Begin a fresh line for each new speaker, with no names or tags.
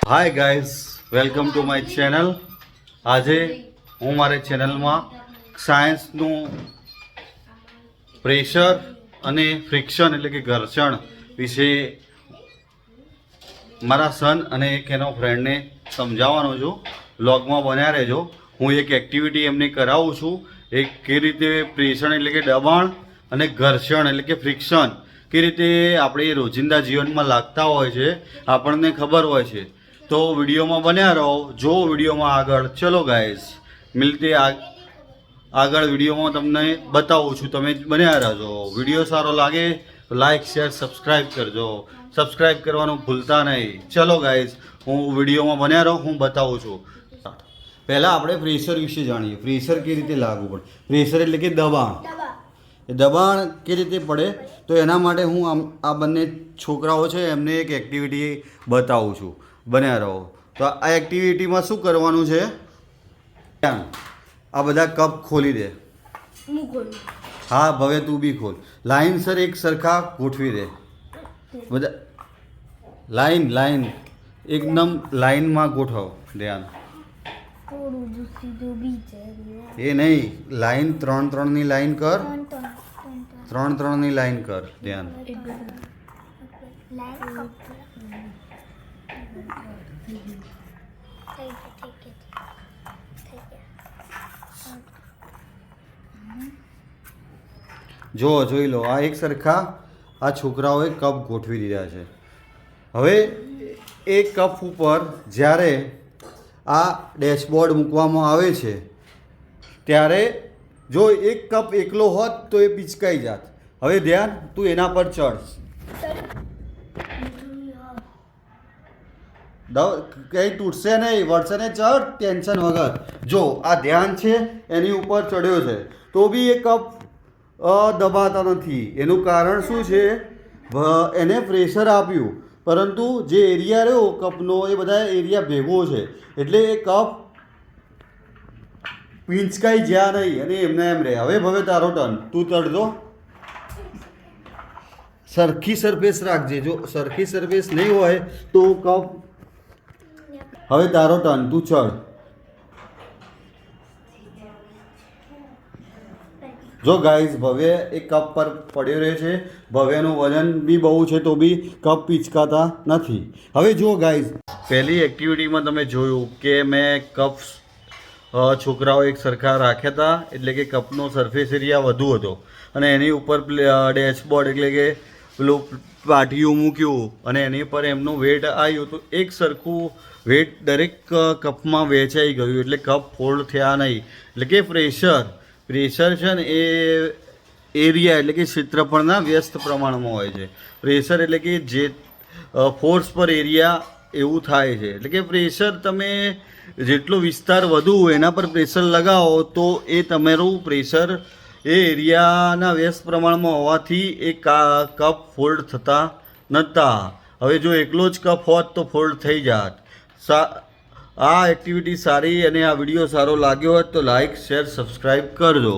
Hi guys, welcome to my channel. આજે હું મારી ચેનલમાં સાયન્સનું પ્રેશર અને ફ્રિક્શન એટલે કે ઘર્ષણ વિશે મારા સન અને એક એનો ફ્રેન્ડને સમજાવવાનો છું. વ્લોગમાં બન્યા રહેજો. હું એક એક્ટિવિટી એમને કરાવું છું. એક કે રીતે પ્રેશર એટલે કે દબાણ અને ઘર્ષણ એટલે કે ફ્રિક્શન કે રીતે આપણે રોજિંદા જીવનમાં લાગતા હોય છે, આપણને ખબર હોય છે. તો વિડીયોમાં બન્યા રહો. જો વિડીયોમાં આગળ ચલો ગાઈઝ મિલતે આગળ વિડીયોમાં તમને બતાવું છું. તમે બન્યા રહેજો. વિડીયો સારો લાગે તો લાઈક શેર સબસ્ક્રાઈબ કરજો. સબસ્ક્રાઈબ કરવાનું ભૂલતા નહીં. ચલો ગાઈઝ હું વિડીયોમાં બન્યા રહો, હું બતાવું છું. પહેલાં આપણે પ્રેશર વિશે જાણીએ. પ્રેશર કેવી રીતે લાગુ પડે. પ્રેશર એટલે કે દબાણ. એ દબાણ કેવી રીતે પડે તો એના માટે હું આ બંને છોકરાઓ છે એમને એક એક્ટિવિટી બતાવું છું. બન્યા રહો. તો આ એક્ટિવિટીમાં શું કરવાનું છે, આ બધા કપ ખોલી દે. હા ભવે તું બી ખોલ. લાઈનસર એક સરખા ગોઠવી દે. બધા લાઈન એકદમ લાઈનમાં ગોઠવ. ધ્યાન એ નહીં, લાઈન ત્રણની લાઈન કર. ત્રણની લાઈન કર. ધ્યાન જોઈ લો. આ એક સરખા આ છોકરાઓએ કપ ગોઠવી દીધા છે. હવે એ કપ ઉપર જ્યારે આ ડેશબોર્ડ મૂકવામાં આવે છે ત્યારે જો એક કપ એકલો હોત તો એ પિચકાઈ જાત. હવે ધ્યાન, તું એના પર ચડ. કંઈ તૂટશે નહીં, વળશે ને, ચડ ટેન્શન વગર. જો આ ધ્યાન છે એની ઉપર ચડ્યો છે તો બી એ કપ દબાતા નથી. એનું કારણ શું છે, એને પ્રેશર આપ્યું પરંતુ જે એરિયા રહ્યો કપનો એ બધા એરિયા ભેગો છે એટલે એ કપ પિંચકાઈ જ્યાં નહીં અને એમને એમ રહે. હવે ભવે તારો ટર્ન, તું ચડજો. સરખી સરફેસ રાખજે. જો સરખી સરફેસ નહીં હોય તો કપ. હવે તારો ટર્ન, તું ચડ. જો ગાઈઝ ભવ્ય એ કપ પર પડ્યો રહે છે. ભવ્યનું વજન બી બહુ છે તો બી કપ પિચકાતા નથી. હવે જો ગાઈઝ પહેલી એક્ટિવિટીમાં તમે જોયું કે મેં કપ છોકરાઓ એક સરખા રાખ્યા હતા એટલે કે કપનો સરફેસ એરિયા વધુ હતો અને એની ઉપર ડેશબોર્ડ એટલે કે પેલું પાટિયું મૂક્યું અને એની પર એમનું વેટ આવ્યું તો એક સરખું વેટ દરેક કપમાં વહેંચાઈ ગયું એટલે કપ ફોલ્ડ થયા નહીં. એટલે કે પ્રેશર છે ને એ એરિયા એટલે કે ક્ષેત્રફળના વ્યસ્ત પ્રમાણમાં હોય છે. પ્રેશર એટલે કે જે ફોર્સ પર એરિયા એવું થાય છે. એટલે કે પ્રેશર તમે જેટલો વિસ્તાર વધુ એના પર પ્રેશર લગાવો તો એ તમારું પ્રેશર એ એરિયાના વ્યસ્ત પ્રમાણમાં હોવાથી એ કપ ફોલ્ડ થતા નહોતા. હવે જો એકલો જ કપ હોત તો ફોલ્ડ થઈ જાત. આ એક્ટિવિટી સારી અને આ વિડીયો સારો લાગ્યો હોત તો લાઈક શેર સબસ્ક્રાઈબ કરજો.